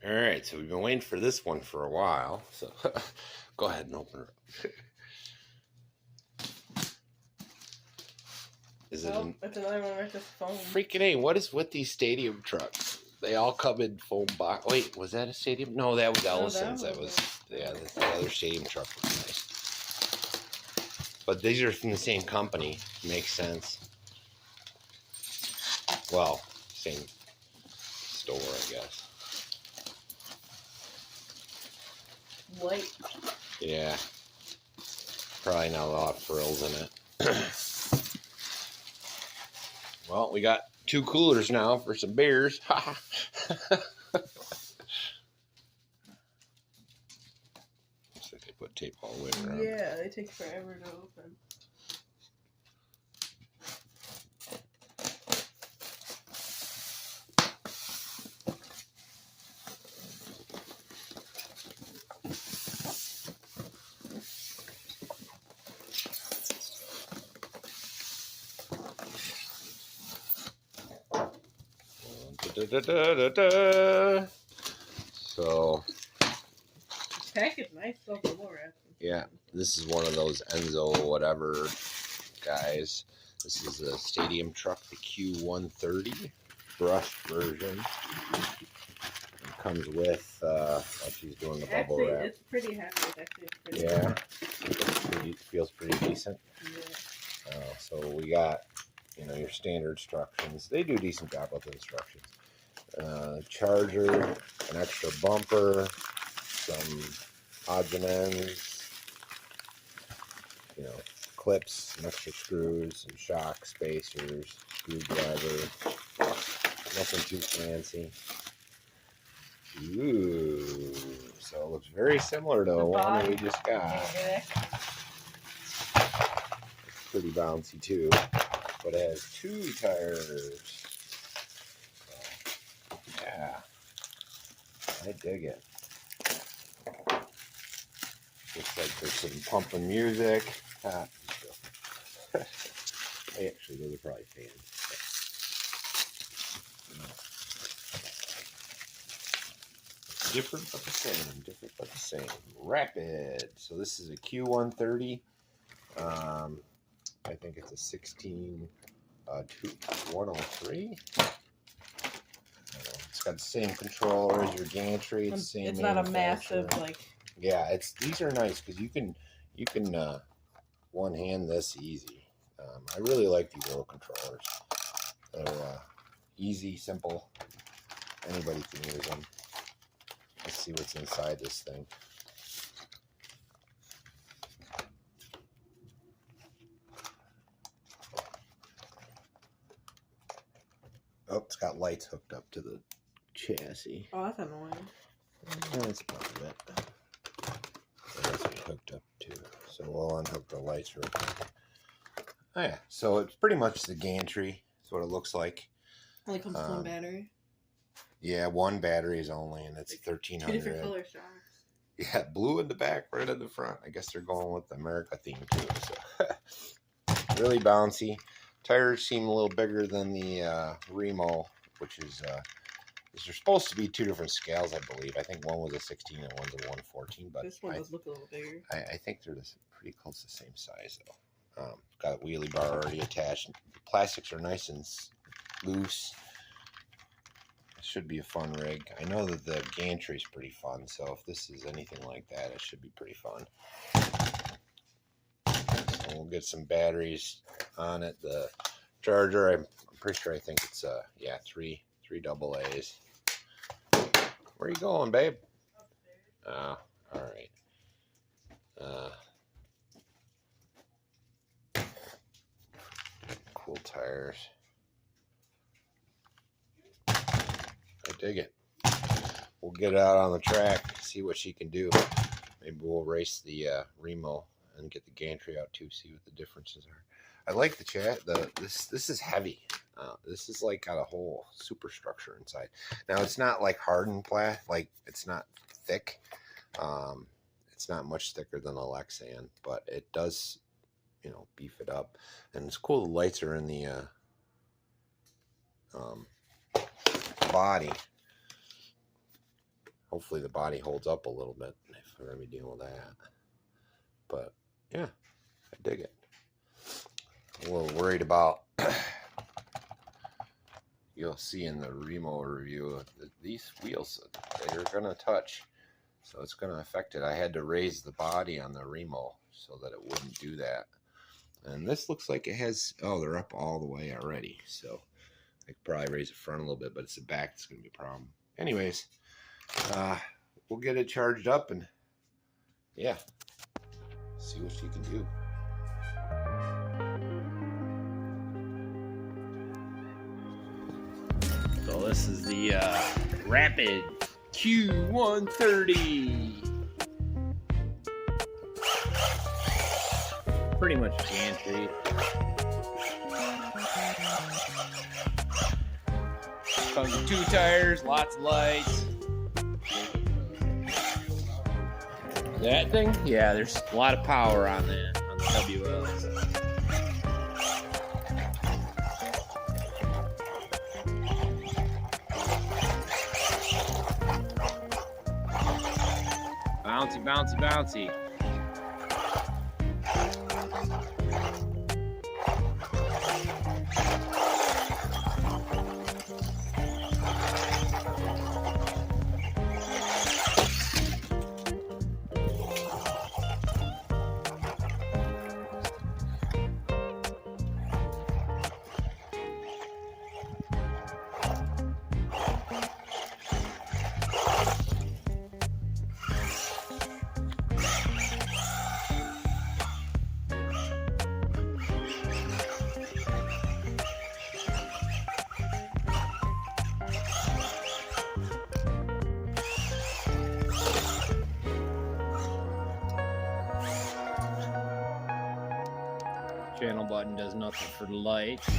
All right, so we've been waiting for this one for a while. So go ahead and open it up. Is it? It's another one with this foam. Freaking A! What is with these stadium trucks? They all come in foam box. Wait, was that a stadium? No, that was Ellison's. That was yeah. The other stadium truck was nice. But these are from the same company. Makes sense. Well, same store, I guess. White. Yeah. Probably not a lot of frills in it. Well, we got 2 coolers now for some beers. Looks like they put tape all the way around. Yeah, they take forever to open. So, Package nice so more. yeah, this is one of those Enzo whatever guys. This is a stadium truck, the Q130 brushed version. It comes with, she's doing the bubble wrap. It's pretty heavy. It's pretty yeah, it feels pretty decent. Yeah. So we got, you know, your standard instructions. They do a decent job with the instructions. Charger, an extra bumper, some odds and ends, you know, clips, some extra screws, some shock spacers, screwdriver, nothing too fancy. Ooh, so it looks very similar to the one that we just got. It's pretty bouncy too, but it has 2 tires. Yeah, I dig it. Looks like there's some pumping music. Actually, those are probably fans. Different but the same. Different but the same. Rapid. So this is a Q130. I think it's a 16 103. It's got the same controller as your gantry. It's the same. It's not a massive like. Yeah, these are nice because you can one hand this easy. I really like these little controllers. They're easy, simple. Anybody can use them. Let's see what's inside this thing. Oh, it's got lights hooked up to the chassis. Oh, that's annoying. That's part of it. That's hooked up too. So we'll unhook the lights real quick. Oh yeah, so it's pretty much the gantry. That's what it looks like. Only comes with one battery. Yeah, 1 battery is only, and it's 1300. 2 different color shocks. Yeah, blue in the back, red in the front. I guess they're going with the America theme too. So really bouncy. Tires seem a little bigger than the Remo, which is they're supposed to be 2 different scales, I believe. I think one was a 16 and one's a 114. But this one does look a little bigger. I think they're pretty close to the same size though. Got a wheelie bar already attached. The plastics are nice and loose. It should be a fun rig. I know that the gantry is pretty fun, so if this is anything like that, it should be pretty fun. So we'll get some batteries on it. The charger, I'm pretty sure, I think it's yeah, three AA's. Where are you going, babe? Oh, all right. Cool tires. I dig it. We'll get out on the track, see what she can do. Maybe we'll race the Remo and get the gantry out too, see what the differences are. I like the chat. This is heavy. This is like got a whole superstructure inside. Now it's not like hardened plastic, like it's not thick. It's not much thicker than a Lexan, but it does, you know, beef it up. And it's cool. The lights are in the body. hopefully the body holds up a little bit if we're going to be dealing with that. But yeah, I dig it. I'm a little worried about, you'll see in the Remo review, these wheels, they're going to touch. So it's going to affect it. I had to raise the body on the Remo so that it wouldn't do that. And this looks like it has, oh, they're up all the way already. So I could probably raise the front a little bit, but it's the back that's going to be a problem. Anyways, we'll get it charged up and yeah, see what she can do. So this is the Rapid Q130. Pretty much gantry. Comes with 2 tires, lots of lights. That thing? Yeah, there's a lot of power on that, on the WLs. Bouncy, bouncy, bouncy. Channel button does nothing for the lights,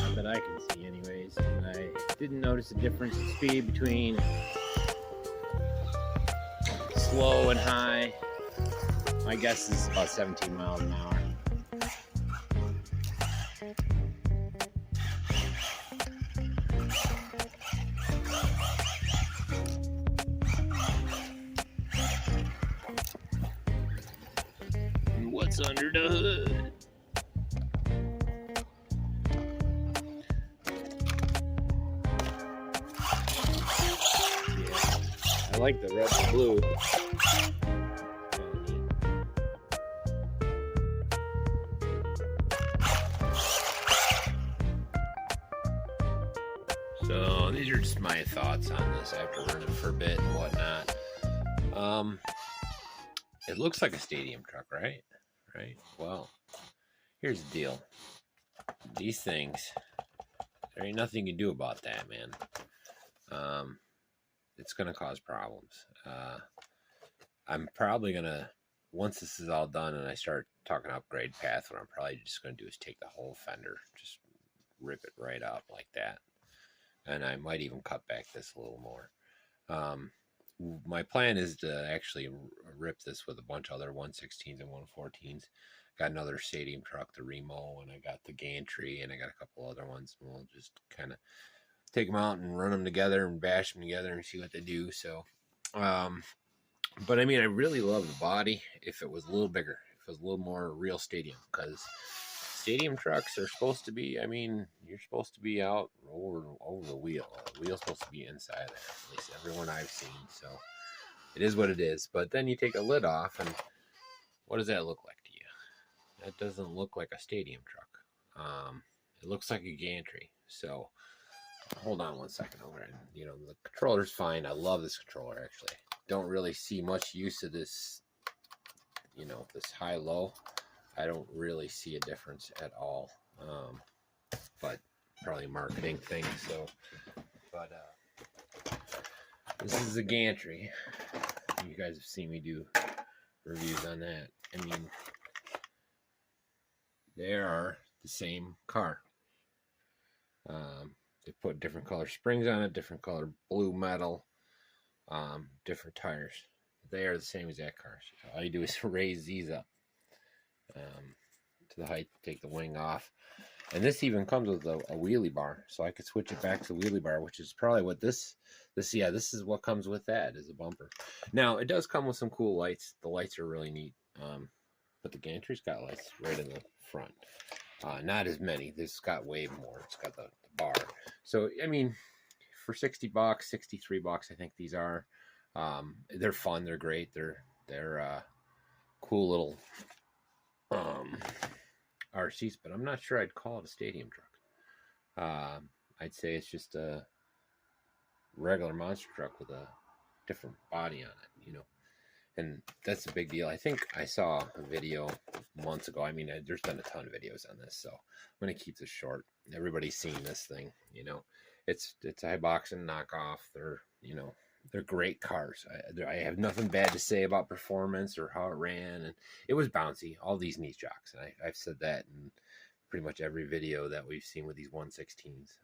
not that I can see anyways, and I didn't notice a difference in speed between slow and high. My guess is about 17 miles an hour. And what's under the hood? I like the red and blue. So these are just my thoughts on this after running for a bit and whatnot. It looks like a stadium truck, right? Right. Well, here's the deal. These things, there ain't nothing you can do about that, man. It's going to cause problems. I'm probably going to, once this is all done and I start talking upgrade path, what I'm probably just going to do is take the whole fender, just rip it right up like that. And I might even cut back this a little more. My plan is to actually rip this with a bunch of other 116s and 114s. Got another stadium truck, the Remo, and I got the gantry, and I got a couple other ones. And we'll just kind of take them out and run them together and bash them together and see what they do. So, but I mean, I really love the body. If it was a little bigger, if it was a little more real stadium, because stadium trucks are supposed to be, I mean, you're supposed to be out over the wheel. The wheel's supposed to be inside there, at least everyone I've seen. So it is what it is. But then you take a lid off, and what does that look like to you? That doesn't look like a stadium truck. It looks like a gantry. So hold on one second over it. You know, the controller's fine. I love this controller, actually. Don't really see much use of this, you know, this high-low. I don't really see a difference at all. But probably a marketing thing. So, but this is a gantry. You guys have seen me do reviews on that. I mean, they are the same car. They put different color springs on it, different color blue metal, different tires. They are the same exact cars. All you do is raise these up to the height, take the wing off. And this even comes with a wheelie bar, so I could switch it back to the wheelie bar, which is probably what this is what comes with that, is a bumper. Now, it does come with some cool lights. The lights are really neat, but the gantry's got lights right in the front. Not as many. This got way more. It's got the bar. So, I mean, for $60, $63, I think these are. They're fun. They're great. They're cool little RCs, but I'm not sure I'd call it a stadium truck. I'd say it's just a regular monster truck with a different body on it, you know. And that's a big deal. I think I saw a video months ago. I mean, there's been a ton of videos on this, so I'm going to keep this short. Everybody's seen this thing, you know. It's a Hyboxen knockoff. They're great cars. I have nothing bad to say about performance or how it ran. And it was bouncy. All these knee shocks. And I've said that in pretty much every video that we've seen with these 116s.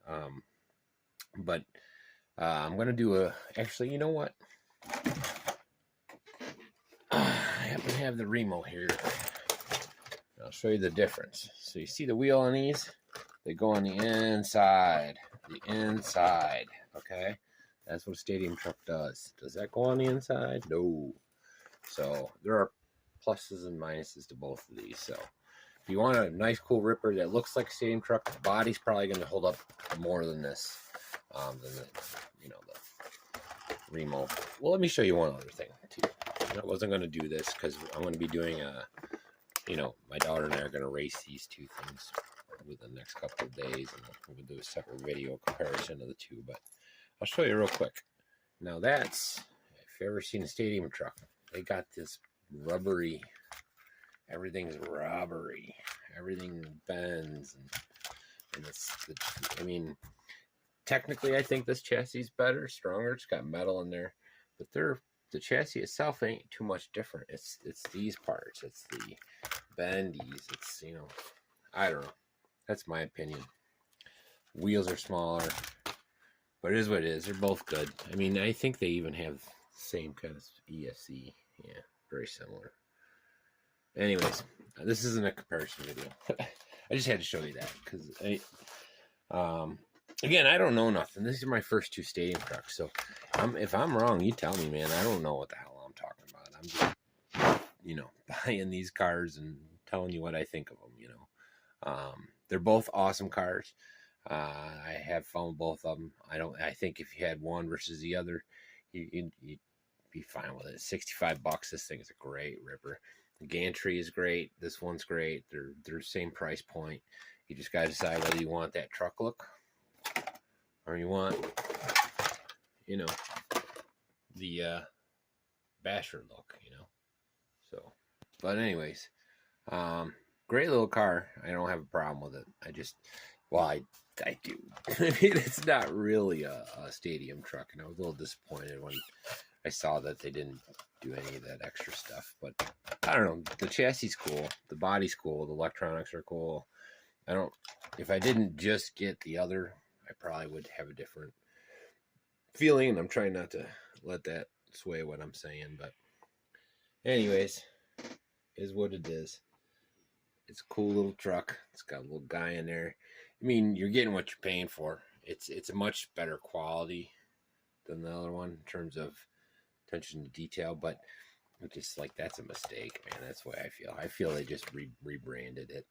But I'm going to do actually, you know what? I happen to have the Remo here. I'll show you the difference. So you see the wheel on these? They go on the inside. The inside. Okay? That's what a stadium truck does. Does that go on the inside? No. So there are pluses and minuses to both of these. So if you want a nice, cool ripper that looks like a stadium truck, the body's probably going to hold up more than this, than the Remo. Well, let me show you one other thing too. I wasn't going to do this because I'm going to be doing my daughter and I are going to race these two things within the next couple of days, and we'll do a separate video comparison of the two. But I'll show you real quick. Now that's, if you've ever seen a stadium truck, they got this rubbery, everything's rubbery, everything bends, and I mean, technically I think this chassis is better, stronger. It's got metal in there, but the chassis itself ain't too much different. It's these parts. It's the bendies. It's, I don't know. That's my opinion. Wheels are smaller, but it is what it is. They're both good. I mean, I think they even have the same kind of ESC. Yeah, very similar. Anyways, this isn't a comparison video. I just had to show you that because again, I don't know nothing. These are my first two stadium trucks, so if I'm wrong, you tell me, man. I don't know what the hell I'm talking about. I'm just, buying these cars and telling you what I think of them. They're both awesome cars. I have fun with both of them. I think if you had one versus the other, you'd be fine with it. $65. This thing is a great ripper. The gantry is great. This one's great. They're same price point. You just gotta decide whether you want that truck look or you want, the basher look, So, but anyways, great little car. I don't have a problem with it. I do. I mean, it's not really a stadium truck, and I was a little disappointed when I saw that they didn't do any of that extra stuff. But I don't know. The chassis is cool. The body's cool. The electronics are cool. If I didn't just get the other, I probably would have a different feeling, and I'm trying not to let that sway what I'm saying. But anyways, is what it is. It's a cool little truck. It's got a little guy in there. I mean, you're getting what you're paying for. It's a much better quality than the other one in terms of attention to detail, but it's just like, that's a mistake, man. That's the way I feel. I feel they just rebranded it.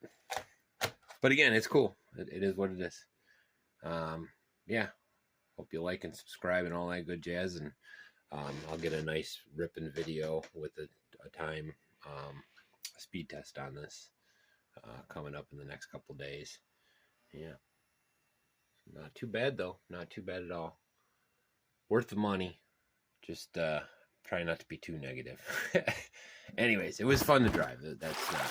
But again, it's cool. It is what it is. Yeah. Hope you like and subscribe and all that good jazz. And I'll get a nice ripping video with a time speed test on this coming up in the next couple days. Yeah. Not too bad, though. Not too bad at all. Worth the money. Just try not to be too negative. Anyways, it was fun to drive. That's not,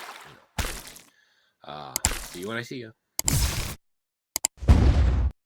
see you when I see you.